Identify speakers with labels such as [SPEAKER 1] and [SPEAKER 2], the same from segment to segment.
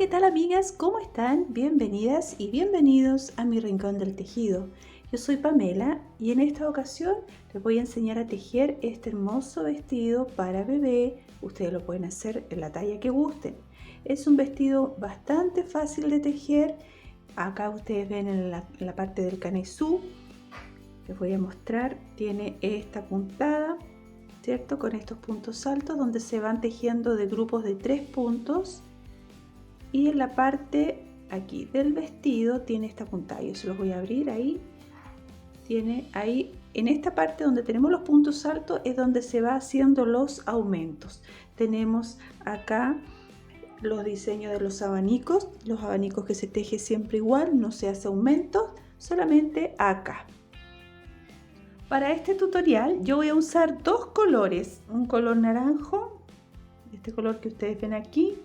[SPEAKER 1] ¿qué tal amigas? ¿Cómo están? Bienvenidas y bienvenidos a mi rincón del tejido. Yo soy Pamela y en esta ocasión les voy a enseñar a tejer este hermoso vestido para bebé. Ustedes lo pueden hacer en la talla que gusten. Es un vestido bastante fácil de tejer. Acá ustedes ven en la parte del canesú. Les voy a mostrar, tiene esta puntada, ¿cierto? Con estos puntos altos donde se van tejiendo de grupos de 3 puntos. Y en la parte aquí del vestido tiene esta puntada. Yo se los voy a abrir ahí. Tiene ahí, en esta parte donde tenemos los puntos altos es donde se va haciendo los aumentos. Tenemos acá los diseños de los abanicos que se teje siempre igual, no se hace aumento, solamente acá. Para este tutorial yo voy a usar dos colores, un color naranjo, este color que ustedes ven aquí.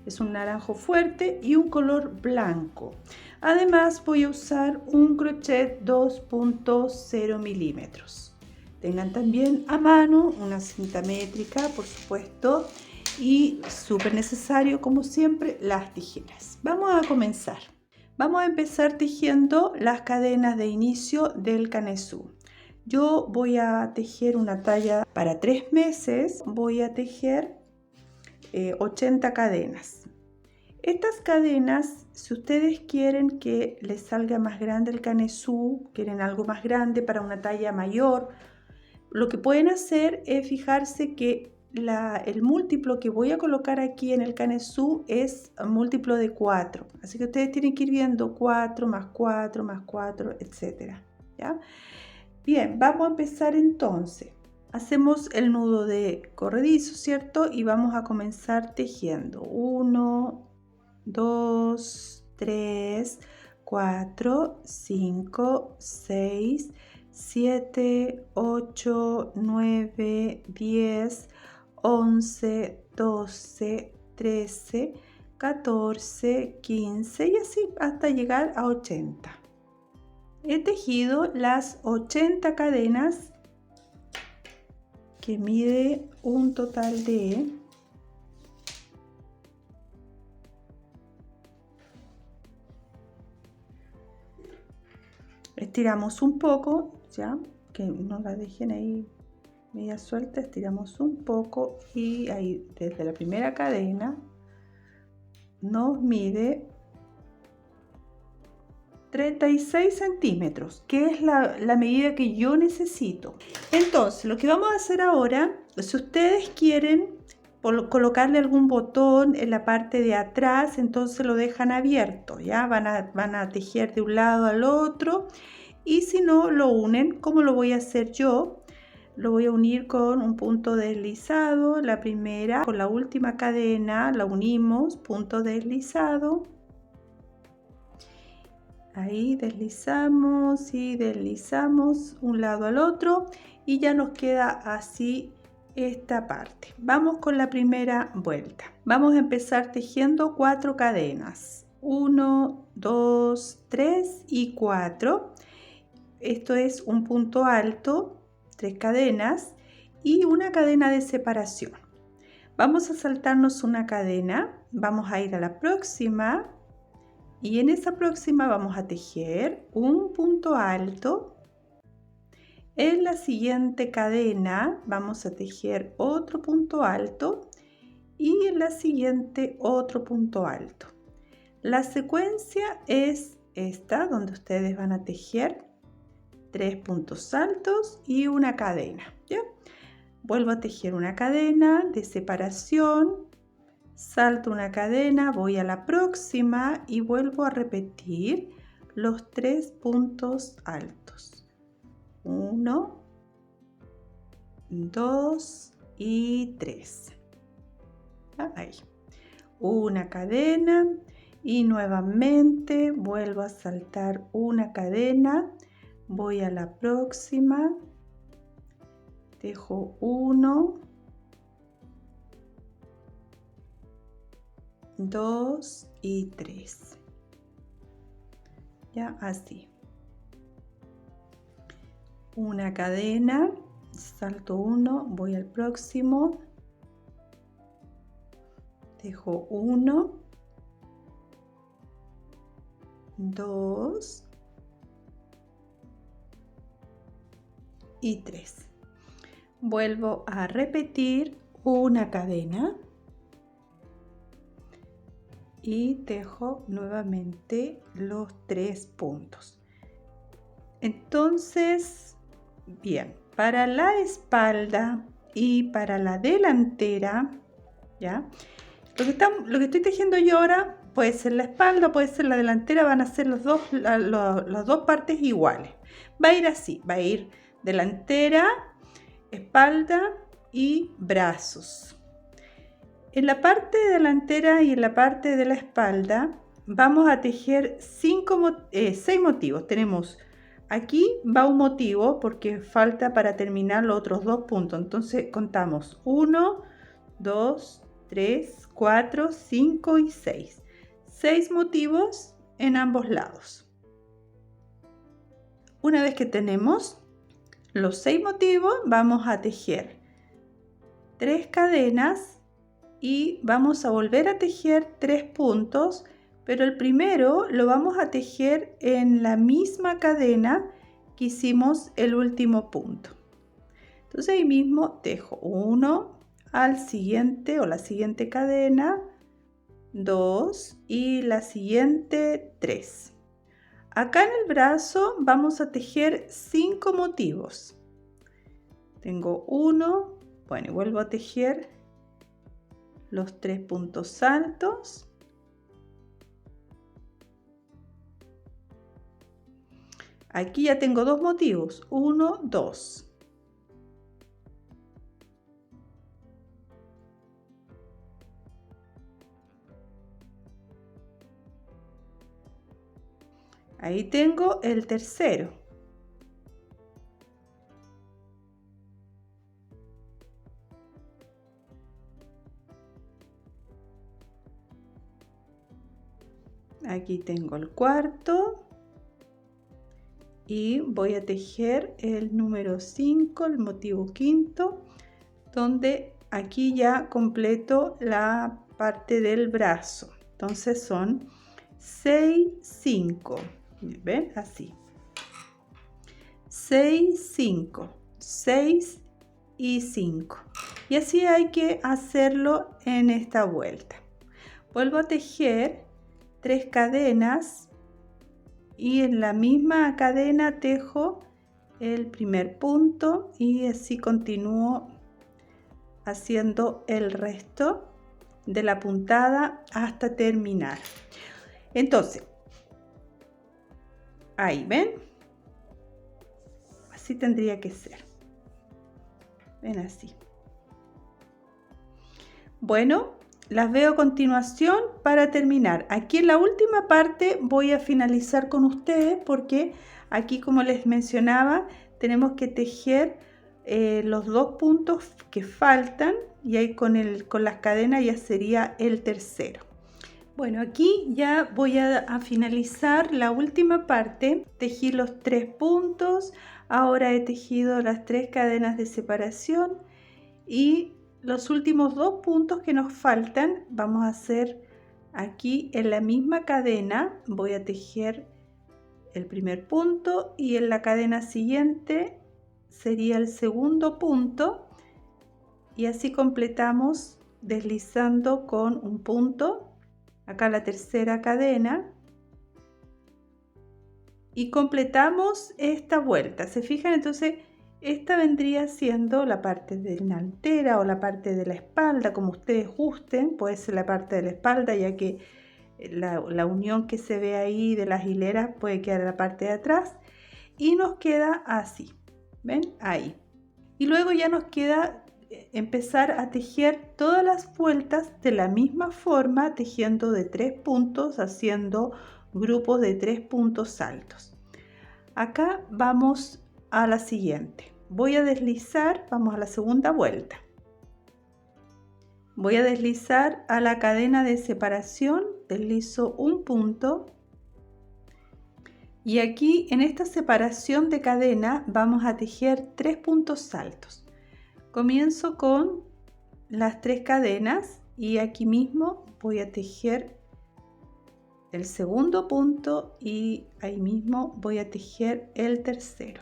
[SPEAKER 1] Es un naranjo fuerte y un color blanco. Además voy a usar un crochet 2.0 milímetros. Tengan también a mano una cinta métrica, por supuesto, y súper necesario, como siempre, las tijeras. Vamos a comenzar. Vamos a empezar tejiendo las cadenas de inicio del canesú. Yo voy a tejer una talla para 3 meses. Voy a tejer 80 cadenas. Estas cadenas, si ustedes quieren que les salga más grande el canesú, quieren algo más grande para una talla mayor, lo que pueden hacer es fijarse que el múltiplo que voy a colocar aquí en el canesú es múltiplo de 4. Así que ustedes tienen que ir viendo 4 más 4 más 4, etc. ¿Ya? Bien, vamos a empezar entonces. Hacemos el nudo de corredizo, ¿cierto? Y vamos a comenzar tejiendo 1, 2, 3, 4, 5, 6, 7, 8, 9, 10, 11, 12, 13, 14, 15 y así hasta llegar a 80. He tejido las 80 cadenas que mide un total de 8. Estiramos un poco, ya que no la dejen ahí media suelta, estiramos un poco y ahí desde la primera cadena nos mide 36 centímetros, que es la medida que yo necesito. Entonces, lo que vamos a hacer ahora, si ustedes quieren colocarle algún botón en la parte de atrás, entonces lo dejan abierto, ya van a tejer de un lado al otro, y si no, lo unen, como lo voy a hacer yo. Lo voy a unir con un punto deslizado, la primera con la última cadena la unimos, punto deslizado. Ahí deslizamos y deslizamos un lado al otro y ya nos queda así esta parte. Vamos con la primera vuelta. Vamos a empezar tejiendo 4 cadenas. 1, 2, 3 y 4. Esto es un punto alto, 3 cadenas y una cadena de separación. Vamos a saltarnos una cadena, vamos a ir a la próxima. Y en esa próxima vamos a tejer un punto alto. En la siguiente cadena vamos a tejer otro punto alto y en la siguiente otro punto alto. La secuencia es esta, donde ustedes van a tejer 3 puntos altos y una cadena, ¿ya? Vuelvo a tejer una cadena de separación. Salto una cadena, voy a la próxima y vuelvo a repetir los 3 puntos altos. 1, 2 y 3. Ahí. Una cadena y nuevamente vuelvo a saltar una cadena. Voy a la próxima. Tejo 1, 2 y 3. Ya así. Una cadena, salto 1, voy al próximo. Tejo 1, 2 y 3. Vuelvo a repetir una cadena y tejo nuevamente los 3 puntos. Entonces, bien, para la espalda y para la delantera, ¿ya? Lo que estoy tejiendo yo ahora puede ser la espalda, puede ser la delantera, van a ser las dos partes iguales. Va a ir así, va a ir delantera, espalda y brazos. En la parte delantera y en la parte de la espalda vamos a tejer 6 motivos. Tenemos aquí va un motivo porque falta para terminar los otros 2 puntos. Entonces contamos 1, 2, 3, 4, 5 y 6. 6 motivos en ambos lados. Una vez que tenemos los 6 motivos, vamos a tejer 3 cadenas y vamos a volver a tejer 3 puntos, pero el primero lo vamos a tejer en la misma cadena que hicimos el último punto. Entonces ahí mismo tejo 1 al siguiente o la siguiente cadena, 2 y la siguiente 3. Acá en el brazo vamos a tejer 5 motivos. Tengo 1, bueno, y vuelvo a tejer los 3 puntos altos. Aquí ya tengo 2 motivos, 1, 2. Ahí tengo el tercero. Aquí tengo el cuarto y voy a tejer el número 5, el motivo quinto, donde aquí ya completo la parte del brazo. Entonces son 6, 5. ¿Ven? Así. 6, 5, 6 y 5. Y así hay que hacerlo en esta vuelta. Vuelvo a tejer 3 cadenas y en la misma cadena tejo el primer punto y así continúo haciendo el resto de la puntada hasta terminar. Entonces, ahí ven, así tendría que ser. Ven así. Bueno, las veo a continuación para terminar. Aquí en la última parte voy a finalizar con ustedes porque aquí, como les mencionaba, tenemos que tejer los 2 puntos que faltan y ahí con las cadenas ya sería el tercero. Bueno, aquí ya voy a finalizar la última parte. Tejí los 3 puntos, ahora he tejido las 3 cadenas de separación y los últimos 2 puntos que nos faltan vamos a hacer aquí en la misma cadena. Voy a tejer el primer punto y en la cadena siguiente sería el segundo punto y así completamos deslizando con un punto. Acá la tercera cadena y completamos esta vuelta. ¿Se fijan? Entonces esta vendría siendo la parte delantera o la parte de la espalda, como ustedes gusten. Puede ser la parte de la espalda, ya que la unión que se ve ahí de las hileras puede quedar en la parte de atrás y nos queda así. ¿Ven? Ahí. Y luego ya nos queda empezar a tejer todas las vueltas de la misma forma, tejiendo de 3 puntos, haciendo grupos de 3 puntos altos. Acá vamos a la siguiente. Voy a deslizar, vamos a la segunda vuelta. Voy a deslizar a la cadena de separación, deslizo un punto y aquí en esta separación de cadena vamos a tejer 3 puntos altos. Comienzo con las 3 cadenas y aquí mismo voy a tejer el segundo punto y ahí mismo voy a tejer el tercero.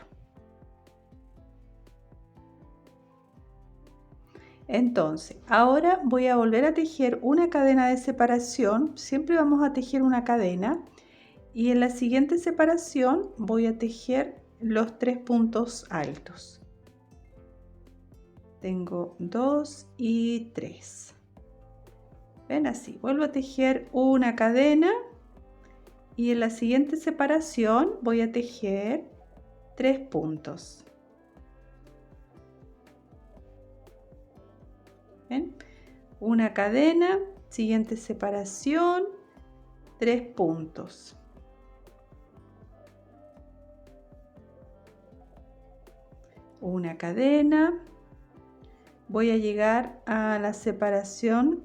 [SPEAKER 1] Entonces, ahora voy a volver a tejer una cadena de separación. Siempre vamos a tejer una cadena y en la siguiente separación voy a tejer los 3 puntos altos. Tengo 2 y 3. Ven así, vuelvo a tejer una cadena y en la siguiente separación voy a tejer 3 puntos. ¿Ven? Una cadena, siguiente separación, 3 puntos. Una cadena, voy a llegar a la separación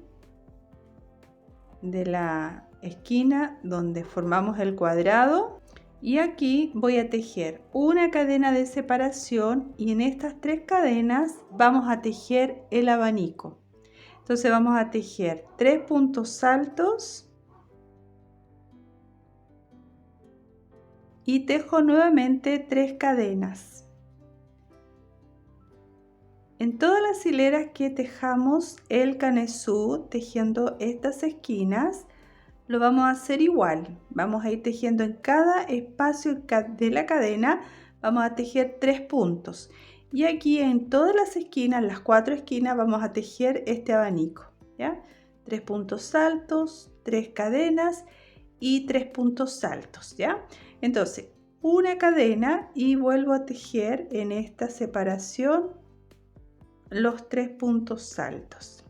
[SPEAKER 1] de la esquina donde formamos el cuadrado y aquí voy a tejer una cadena de separación y en estas 3 cadenas vamos a tejer el abanico. Entonces vamos a tejer 3 puntos altos y tejo nuevamente 3 cadenas. En todas las hileras que tejamos el canesú tejiendo estas esquinas, lo vamos a hacer igual. Vamos a ir tejiendo en cada espacio de la cadena, vamos a tejer 3 puntos. Y aquí en todas las esquinas, las 4 esquinas, vamos a tejer este abanico, ¿ya? 3 puntos altos, 3 cadenas y 3 puntos altos, ¿ya? Entonces, una cadena y vuelvo a tejer en esta separación los 3 puntos altos.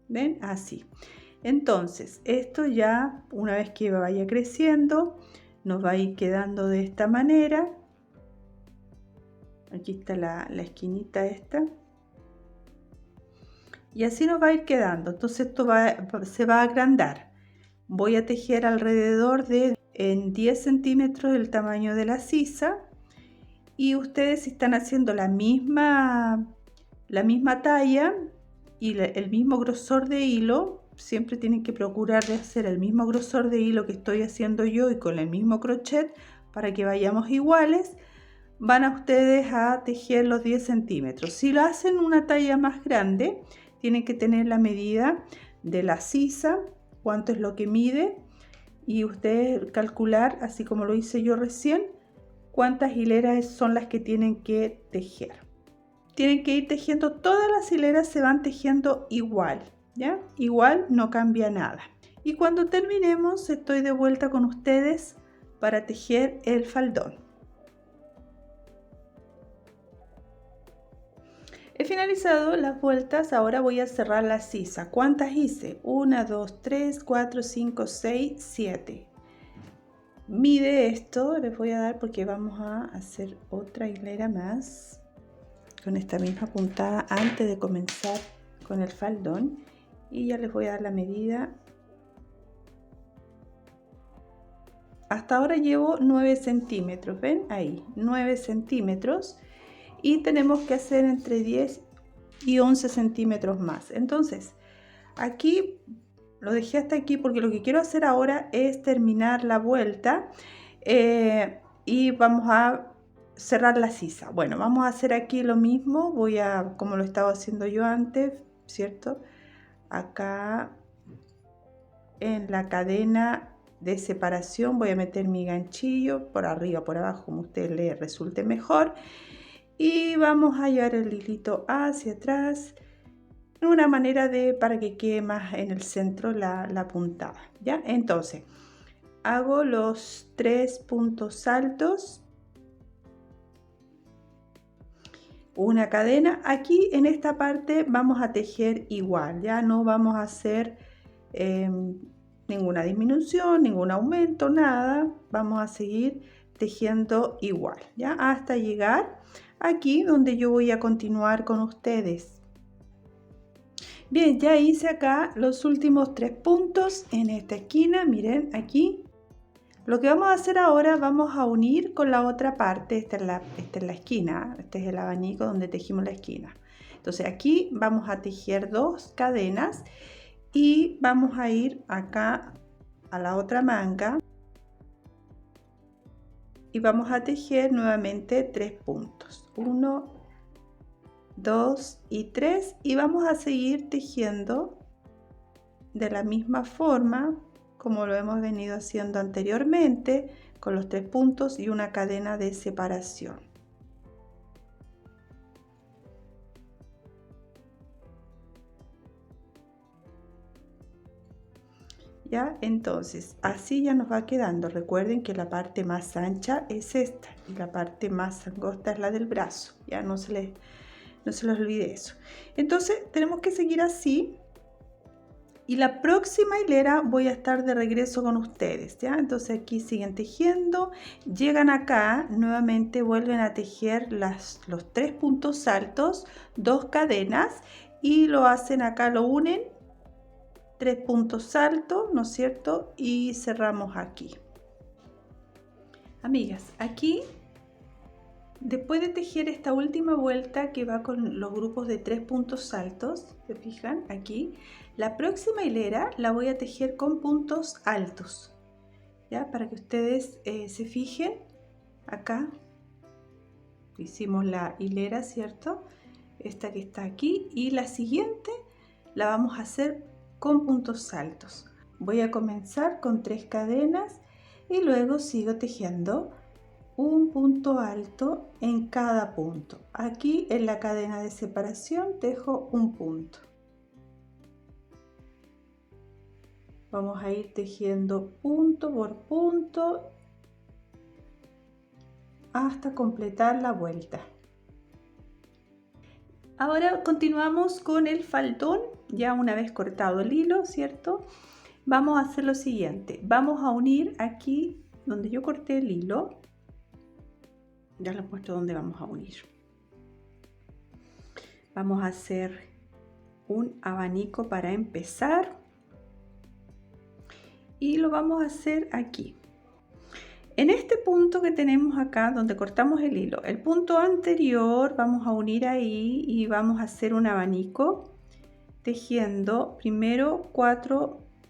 [SPEAKER 1] ¿Ven? Así. Entonces, esto ya una vez que vaya creciendo, nos va a ir quedando de esta manera. Aquí está la esquinita esta. Y así nos va a ir quedando. Entonces esto se va a agrandar. Voy a tejer alrededor de 10 centímetros el tamaño de la sisa. Y ustedes si están haciendo la misma talla y el mismo grosor de hilo, siempre tienen que procurar de hacer el mismo grosor de hilo que estoy haciendo yo y con el mismo crochet para que vayamos iguales. Van a ustedes a tejer los 10 centímetros. Si lo hacen una talla más grande, tienen que tener la medida de la sisa, cuánto es lo que mide, y ustedes calcular, así como lo hice yo recién, cuántas hileras son las que tienen que tejer. Tienen que ir tejiendo, todas las hileras se van tejiendo igual, ¿ya? Igual, no cambia nada. Y cuando terminemos, estoy de vuelta con ustedes para tejer el faldón. He finalizado las vueltas, ahora voy a cerrar la sisa. ¿Cuántas hice? 1, 2, 3, 4, 5, 6, 7. Mide esto, les voy a dar porque vamos a hacer otra hilera más con esta misma puntada antes de comenzar con el faldón y ya les voy a dar la medida. Hasta ahora llevo 9 centímetros, ¿ven? Ahí, 9 centímetros y tenemos que hacer entre 10 y 11 centímetros más. Entonces, aquí lo dejé hasta aquí porque lo que quiero hacer ahora es terminar la vuelta y vamos a cerrar la sisa. Bueno, vamos a hacer aquí lo mismo. Voy a, como lo estaba haciendo yo antes, ¿cierto? Acá en la cadena de separación voy a meter mi ganchillo por arriba, por abajo, como a usted le resulte mejor. Y vamos a llevar el hilito hacia atrás. Una manera para que quede más en el centro la puntada, ¿ya? Entonces hago los 3 puntos altos, una cadena. Aquí en esta parte vamos a tejer igual, ya no vamos a hacer ninguna disminución, ningún aumento, nada. Vamos a seguir tejiendo igual, ya hasta llegar aquí donde yo voy a continuar con ustedes. Bien, ya hice acá los últimos 3 puntos en esta esquina, miren aquí. Lo que vamos a hacer ahora, vamos a unir con la otra parte. Esta es la esquina, este es el abanico donde tejimos la esquina. Entonces aquí vamos a tejer 2 cadenas y vamos a ir acá a la otra manga y vamos a tejer nuevamente 3 puntos, 1, 2 y 3, y vamos a seguir tejiendo de la misma forma como lo hemos venido haciendo anteriormente, con los 3 puntos y una cadena de separación. Ya, entonces así ya nos va quedando. Recuerden que la parte más ancha es esta y la parte más angosta es la del brazo. Ya no se les olvide eso. Entonces tenemos que seguir así. Y la próxima hilera voy a estar de regreso con ustedes, ¿ya? Entonces aquí siguen tejiendo, llegan acá, nuevamente vuelven a tejer los 3 puntos altos, 2 cadenas, y lo hacen acá, lo unen, 3 puntos altos, ¿no es cierto? Y cerramos aquí. Amigas, aquí, después de tejer esta última vuelta que va con los grupos de 3 puntos altos, ¿se fijan? Aquí, la próxima hilera la voy a tejer con puntos altos, ¿ya? Para que ustedes se fijen, acá hicimos la hilera, ¿cierto? Esta que está aquí, y la siguiente la vamos a hacer con puntos altos. Voy a comenzar con 3 cadenas y luego sigo tejiendo un punto alto en cada punto. Aquí en la cadena de separación tejo un punto. Vamos a ir tejiendo punto por punto hasta completar la vuelta. Ahora continuamos con el faldón, ya una vez cortado el hilo, ¿cierto? Vamos a hacer lo siguiente, vamos a unir aquí donde yo corté el hilo, ya les muestro dónde vamos a unir. Vamos a hacer un abanico para empezar y lo vamos a hacer aquí. En este punto que tenemos acá donde cortamos el hilo, el punto anterior, vamos a unir ahí y vamos a hacer un abanico tejiendo primero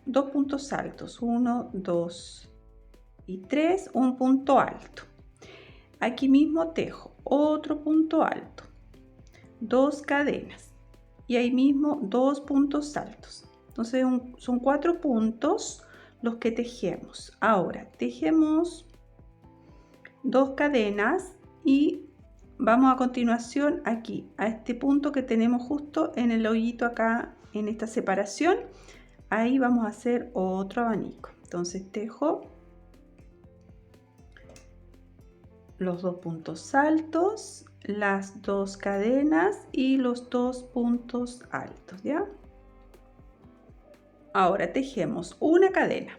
[SPEAKER 1] 2 puntos altos, 1, 2 y 3, un punto alto. Aquí mismo tejo otro punto alto, 2 cadenas y ahí mismo 2 puntos altos. Entonces son 4 puntos los que tejemos. Ahora tejemos 2 cadenas y vamos a continuación aquí a este punto que tenemos justo en el hoyito acá en esta separación. Ahí vamos a hacer otro abanico. Entonces tejo los 2 puntos altos, las 2 cadenas y los 2 puntos altos, ¿ya? Ahora tejemos una cadena,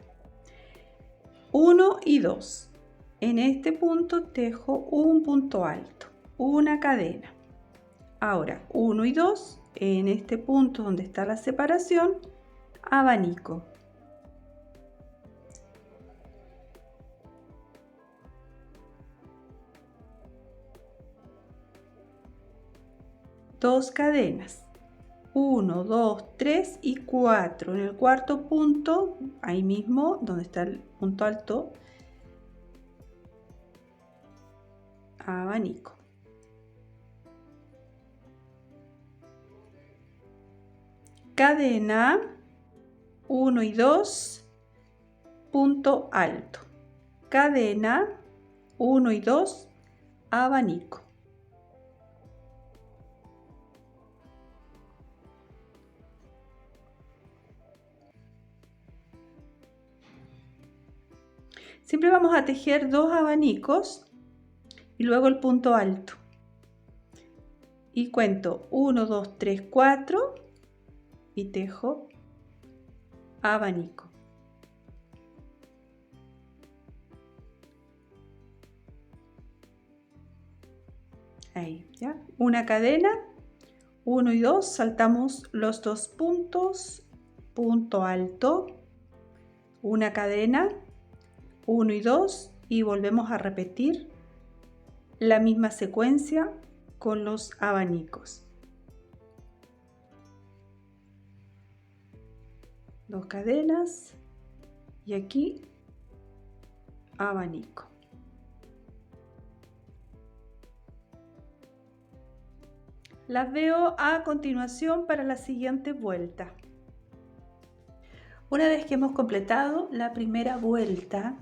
[SPEAKER 1] 1 y 2. En este punto tejo un punto alto, una cadena. Ahora 1 y 2, en este punto donde está la separación, abanico. Dos cadenas, 1, 2, 3 y 4. En el cuarto punto, ahí mismo donde está el punto alto, abanico. Cadena, 1 y 2, punto alto. Cadena, 1 y 2, abanico. Siempre vamos a tejer 2 abanicos y luego el punto alto. Y cuento 1, 2, 3, 4 y tejo abanico. Ahí, ¿ya? Una cadena, 1 y 2, saltamos los 2 puntos, punto alto, una cadena, 1 y 2 y volvemos a repetir la misma secuencia con los abanicos. 2 cadenas y aquí abanico. Las veo a continuación para la siguiente vuelta. Una vez que hemos completado la primera vuelta,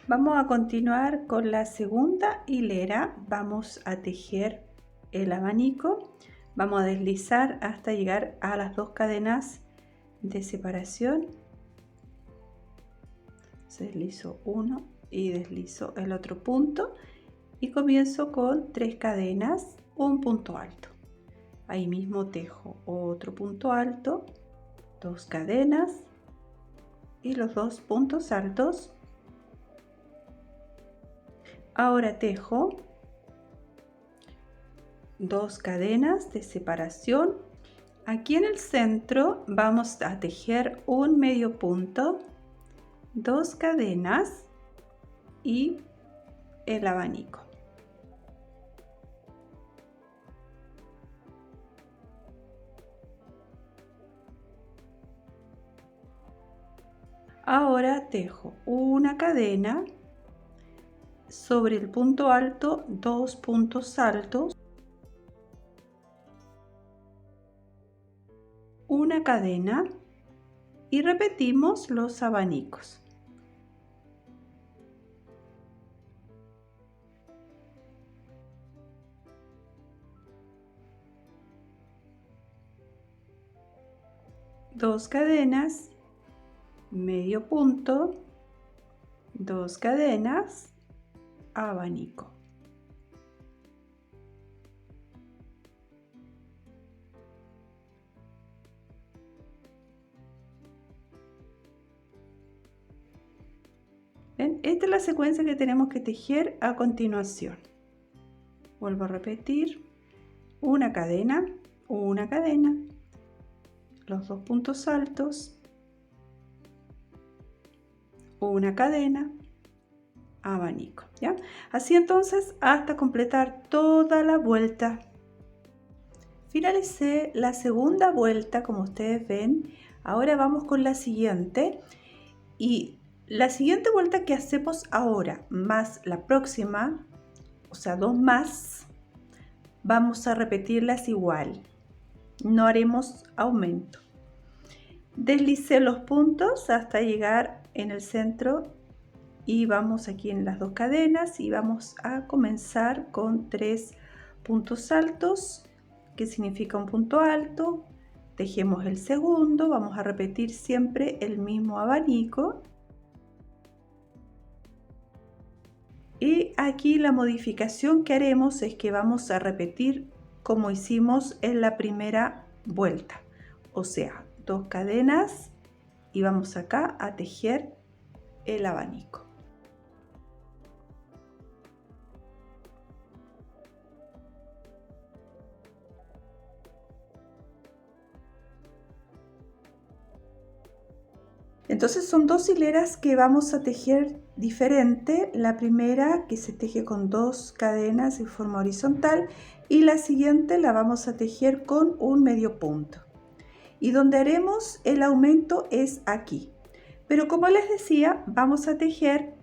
[SPEAKER 1] vamos a continuar con la segunda hilera. Vamos a tejer el abanico, vamos a deslizar hasta llegar a las 2 cadenas de separación. Deslizo uno y deslizo el otro punto y comienzo con 3 cadenas, un punto alto. Ahí mismo tejo otro punto alto, 2 cadenas y los 2 puntos altos. Ahora tejo 2 cadenas de separación. Aquí en el centro vamos a tejer un medio punto, 2 cadenas y el abanico. Ahora tejo una cadena sobre el punto alto, 2 puntos altos, una cadena y repetimos los abanicos. Dos cadenas, medio punto, 2 cadenas, abanico. ¿Ven? Esta es la secuencia que tenemos que tejer a continuación. Vuelvo a repetir, una cadena, los 2 puntos altos, una cadena, abanico, ¿ya? Así entonces hasta completar toda la vuelta. Finalicé la segunda vuelta, como ustedes ven. Ahora vamos con la siguiente, y la siguiente vuelta que hacemos ahora más la próxima, o sea 2 más, vamos a repetirlas igual, no haremos aumento. Deslicé los puntos hasta llegar en el centro y vamos aquí en las 2 cadenas y vamos a comenzar con 3 puntos altos, que significa un punto alto. Tejemos el segundo, vamos a repetir siempre el mismo abanico. Y aquí la modificación que haremos es que vamos a repetir como hicimos en la primera vuelta, o sea, 2 cadenas y vamos acá a tejer el abanico. Entonces son 2 hileras que vamos a tejer diferente. La primera que se teje con 2 cadenas en forma horizontal y la siguiente la vamos a tejer con un medio punto. Y donde haremos el aumento es aquí. Pero como les decía, vamos a tejer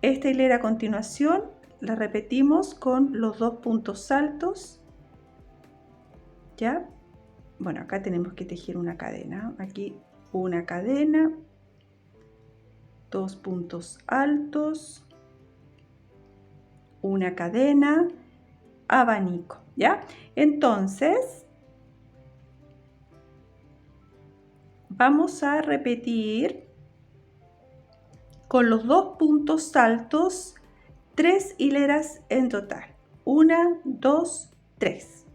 [SPEAKER 1] esta hilera a continuación. La repetimos con los 2 puntos altos. ¿Ya? Bueno, acá tenemos que tejer una cadena. Aquí una cadena. 2 puntos altos, una cadena, abanico, ¿ya? Entonces, vamos a repetir con los 2 puntos altos 3 hileras en total. 1, 2, 3.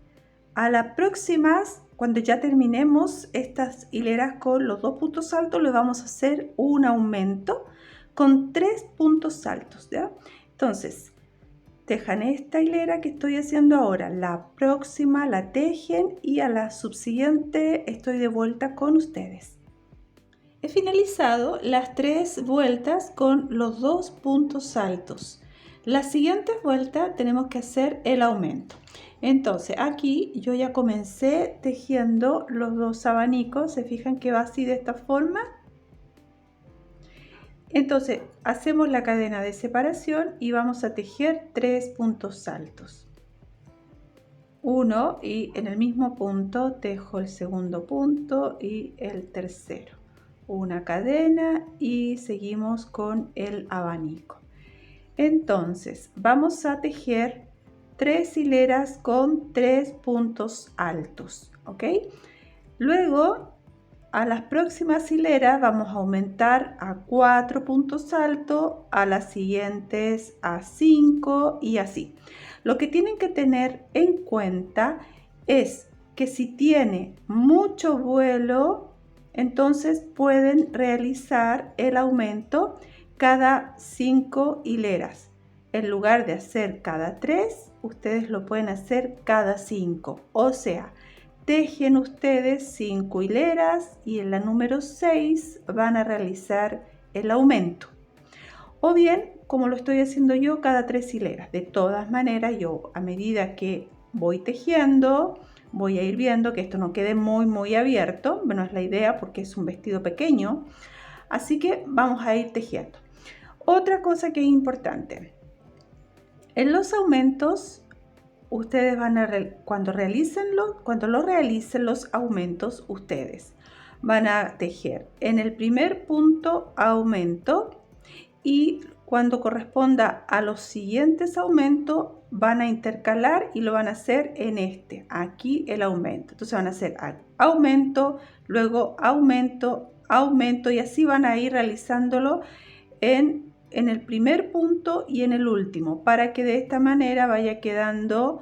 [SPEAKER 1] A la próxima, cuando ya terminemos estas hileras con los 2 puntos altos, le vamos a hacer un aumento con 3 puntos altos, ¿ya? Entonces, tejan esta hilera que estoy haciendo ahora, la próxima la tejen y a la subsiguiente estoy de vuelta con ustedes. He finalizado las 3 vueltas con los 2 puntos altos. La siguiente vuelta tenemos que hacer el aumento. Entonces aquí yo ya comencé tejiendo los 2 abanicos. Se fijan que va así de esta forma. Entonces hacemos la cadena de separación y vamos a tejer 3 puntos altos. Uno, y en el mismo punto tejo el segundo punto y el tercero. Una cadena y seguimos con el abanico. Entonces vamos a tejer 3 hileras con 3 puntos altos, ¿ok? Luego a las próximas hileras vamos a aumentar a 4 puntos altos, a las siguientes a 5 y así. Lo que tienen que tener en cuenta es que si tiene mucho vuelo, entonces pueden realizar el aumento cada 5 hileras. En lugar de hacer cada 3, ustedes lo pueden hacer cada 5. O sea, tejen ustedes 5 hileras y en la número 6 van a realizar el aumento. O bien, como lo estoy haciendo yo, cada 3 hileras. De todas maneras, yo a medida que voy tejiendo, voy a ir viendo que esto no quede muy abierto. Bueno, es la idea porque es un vestido pequeño. Así que vamos a ir tejiendo. Otra cosa que es importante. En los aumentos, ustedes van a, cuando lo realicen los aumentos, ustedes van a tejer en el primer punto aumento y cuando corresponda a los siguientes aumentos van a intercalar y lo van a hacer en aquí el aumento. Entonces van a hacer aumento, luego aumento, aumento y así van a ir realizándolo en el primer punto y en el último, para que de esta manera vaya quedando,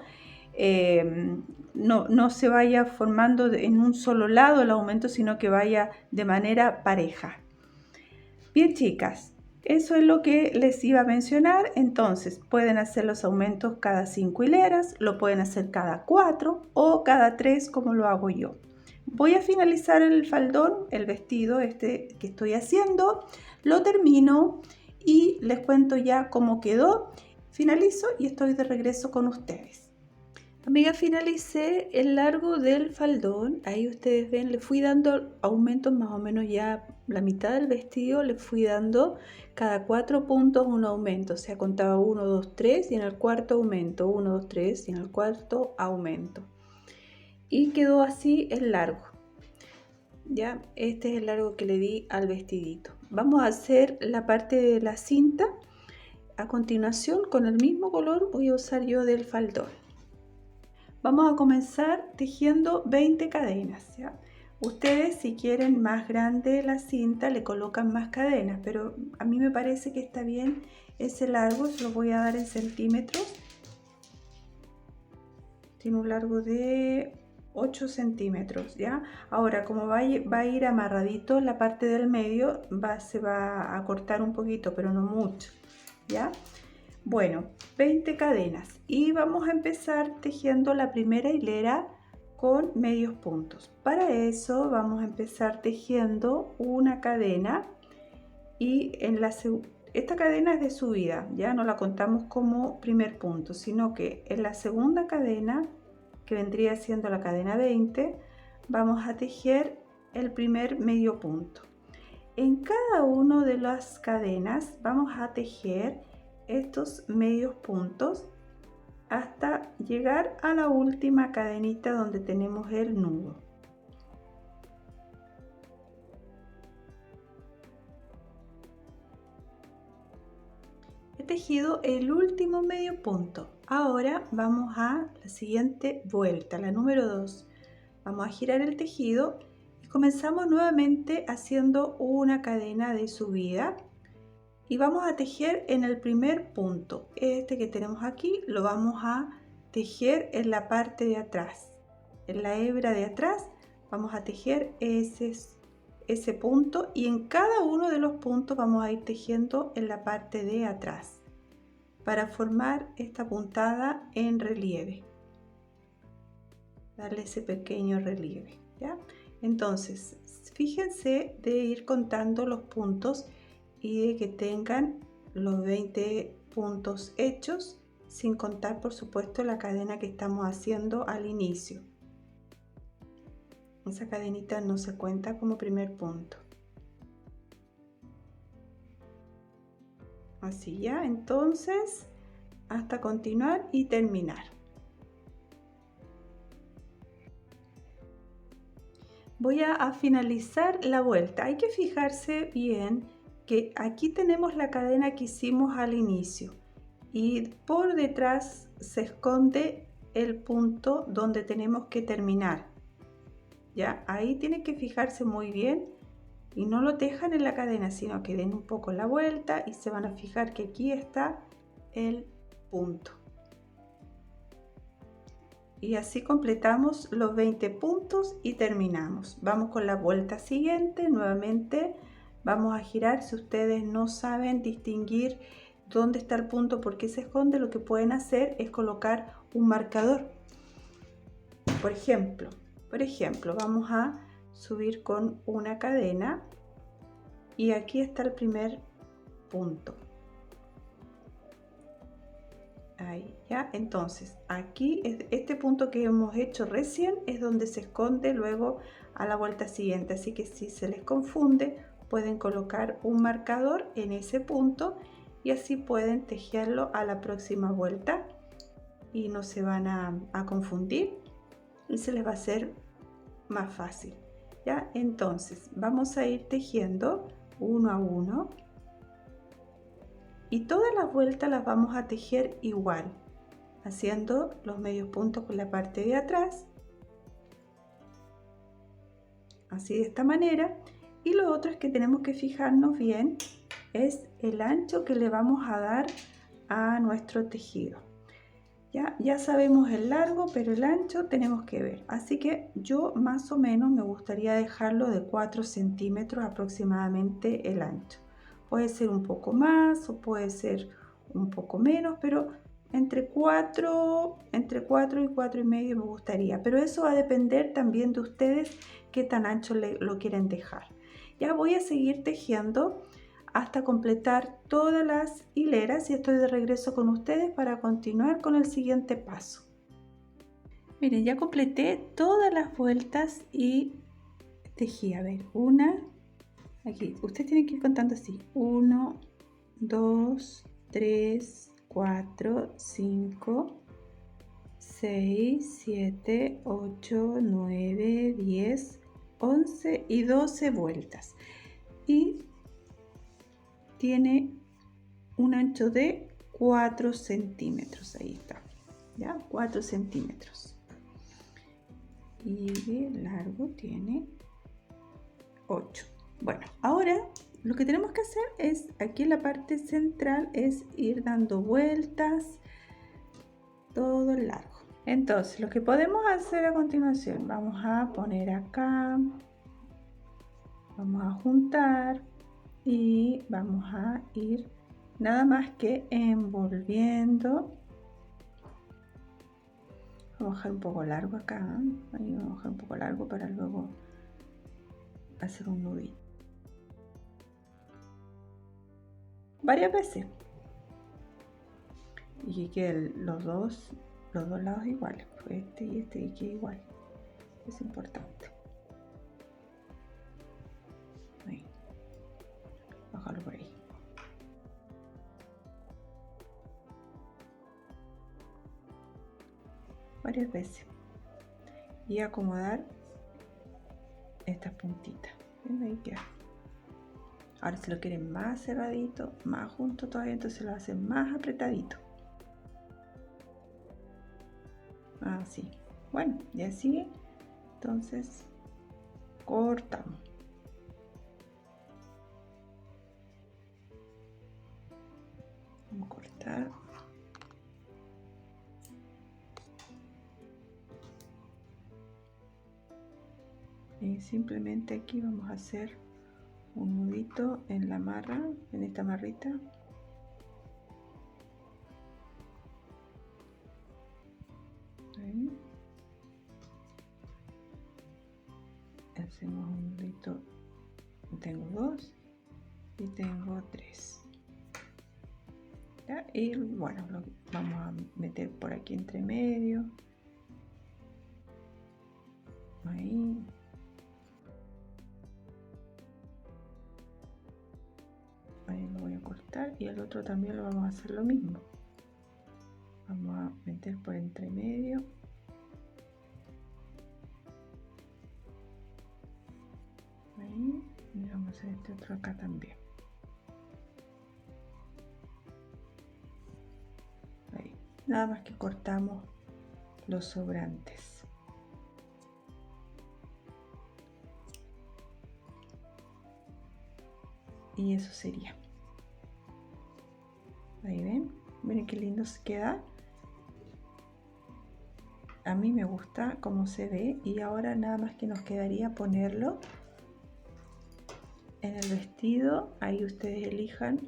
[SPEAKER 1] no se vaya formando en un solo lado el aumento, sino que vaya de manera pareja. Bien, chicas, eso es lo que les iba a mencionar. Entonces pueden hacer los aumentos cada 5 hileras, lo pueden hacer cada 4 o cada 3 como lo hago yo. Voy a finalizar el faldón, el vestido que estoy haciendo, lo termino y les cuento ya cómo quedó. Finalizo y estoy de regreso con ustedes. Amiga, finalicé el largo del faldón. Ahí ustedes ven, le fui dando aumentos más o menos ya la mitad del vestido, le fui dando cada 4 puntos un aumento. O sea, contaba 1, 2, 3 y en el cuarto aumento, 1, 2, 3 y en el cuarto aumento. Y quedó así el largo. Ya, este es el largo que le di al vestidito. Vamos a hacer la parte de la cinta. A continuación, con el mismo color voy a usar yo del faldón. Vamos a comenzar tejiendo 20 cadenas, ¿ya? Ustedes, si quieren más grande la cinta, le colocan más cadenas, pero a mí me parece que está bien ese largo. Se lo voy a dar en centímetros. Tiene un largo de 8 centímetros, ¿ya? Ahora, como va a ir amarradito la parte del medio, se va a cortar un poquito, pero no mucho, ¿ya? Bueno, 20 cadenas y vamos a empezar tejiendo la primera hilera con medios puntos. Para eso vamos a empezar tejiendo una cadena y esta cadena es de subida, ya no la contamos como primer punto, sino que en la segunda cadena, que vendría siendo la cadena 20, vamos a tejer el primer medio punto. En cada una de las cadenas vamos a tejer estos medios puntos hasta llegar a la última cadenita donde tenemos el nudo. He tejido el último medio punto. Ahora vamos a la siguiente vuelta, la número 2. Vamos a girar el tejido y comenzamos nuevamente haciendo una cadena de subida. Y vamos a tejer en el primer punto. Este que tenemos aquí lo vamos a tejer en la parte de atrás. En la hebra de atrás vamos a tejer ese punto y en cada uno de los puntos vamos a ir tejiendo en la parte de atrás para formar esta puntada en relieve. Darle ese pequeño relieve, ¿ya? Entonces, fíjense de ir contando los puntos y de que tengan los 20 puntos hechos, sin contar por supuesto la cadena que estamos haciendo al inicio. Esa cadenita no se cuenta como primer punto. así. Ya, entonces hasta continuar y terminar. Voy a finalizar la vuelta. Hay que fijarse bien que aquí tenemos la cadena que hicimos al inicio y por detrás se esconde el punto donde tenemos que terminar. Ya, ahí tienen que fijarse muy bien y no lo dejan en la cadena, sino que den un poco la vuelta y se van a fijar que aquí está el punto. Y así completamos los 20 puntos y terminamos. Vamos con la vuelta siguiente. Nuevamente vamos a girar. Si ustedes no saben distinguir dónde está el punto, por qué se esconde, lo que pueden hacer es colocar un marcador. Por ejemplo, vamos a subir con una cadena y aquí está el primer punto. Ahí, ya. Entonces aquí este punto que hemos hecho recién es donde se esconde luego a la vuelta siguiente, así que si se les confunde pueden colocar un marcador en ese punto y así pueden tejerlo a la próxima vuelta y no se van a confundir y se les va a hacer más fácil. Ya, entonces vamos a ir tejiendo uno a uno y todas las vueltas las vamos a tejer igual, haciendo los medios puntos con la parte de atrás, así de esta manera. Y lo otro es que tenemos que fijarnos bien es el ancho que le vamos a dar a nuestro tejido. Ya sabemos el largo, pero el ancho tenemos que ver, así que yo más o menos me gustaría dejarlo de 4 centímetros aproximadamente el ancho. Puede ser un poco más o puede ser un poco menos, pero entre 4 y 4 y medio me gustaría, pero eso va a depender también de ustedes qué tan ancho lo quieren dejar. Ya voy a seguir tejiendo hasta completar todas las hileras y estoy de regreso con ustedes para continuar con el siguiente paso. Miren, ya completé todas las vueltas y tejí, a ver, una, aquí, ustedes tienen que ir contando así, 1, 2, 3, 4, 5, 6, 7, 8, 9, 10, 11 y 12 vueltas. Y tiene un ancho de 4 centímetros, ahí está, ya, 4 centímetros. Y de largo tiene 8. Bueno, ahora lo que tenemos que hacer es, aquí en la parte central, es ir dando vueltas todo el largo. Entonces, lo que podemos hacer a continuación, vamos a poner acá, vamos a juntar y vamos a ir nada más que envolviendo. Vamos a dejar un poco largo acá, ahí vamos a dejar un poco largo para luego hacer un nudito varias veces y que queden los dos lados iguales, este y este, y que igual, es importante. Ahí, bájalo por ahí. Varias veces y acomodar estas puntitas. ¿Ven? Ahí queda. Ahora si lo quieren más cerradito, más junto todavía, entonces lo hacen más apretadito. Así. Bueno, y así, entonces cortamos. Vamos a cortar. Y simplemente aquí vamos a hacer un nudito en la amarra, en esta amarrita. Ahí. Hacemos un nudito, tengo 2 y tengo 3. ¿Ya? Y bueno, lo vamos a meter por aquí entre medio. Ahí. Ahí lo voy a cortar y el otro también lo vamos a hacer lo mismo. Vamos a meter por entre medio. Ahí, y vamos a hacer este otro acá también. Ahí, nada más que cortamos los sobrantes. Y eso sería. Ahí ven, miren qué lindo se queda. A mí me gusta cómo se ve y ahora nada más que nos quedaría ponerlo en el vestido. Ahí ustedes elijan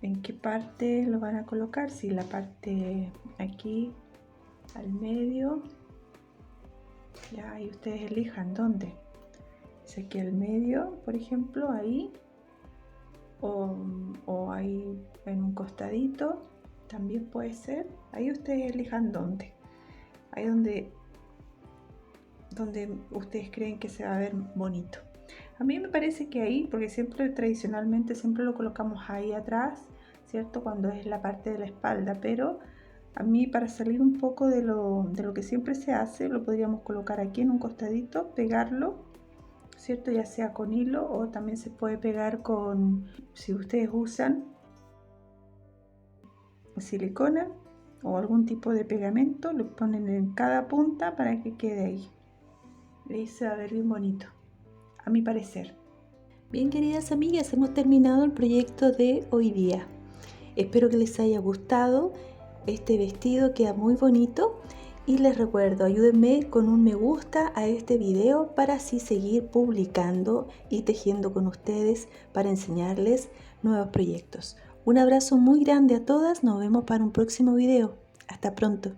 [SPEAKER 1] en qué parte lo van a colocar, si la parte aquí al medio, ya ahí ustedes elijan dónde, si aquí al medio por ejemplo, ahí o ahí en un costadito también puede ser. Ahí ustedes elijan dónde, ahí donde ustedes creen que se va a ver bonito. A mí me parece que ahí, porque siempre tradicionalmente siempre lo colocamos ahí atrás, ¿cierto? Cuando es la parte de la espalda, pero a mí, para salir un poco de lo que siempre se hace, lo podríamos colocar aquí en un costadito, pegarlo, ¿cierto? Ya sea con hilo o también se puede pegar con, si ustedes usan silicona o algún tipo de pegamento, lo ponen en cada punta para que quede ahí. Ahí se va a ver bien bonito, a mi parecer. Bien, queridas amigas, hemos terminado el proyecto de hoy día. Espero que les haya gustado. Este vestido queda muy bonito y les recuerdo, ayúdenme con un me gusta a este video para así seguir publicando y tejiendo con ustedes para enseñarles nuevos proyectos. Un abrazo muy grande a todas, nos vemos para un próximo video. Hasta pronto.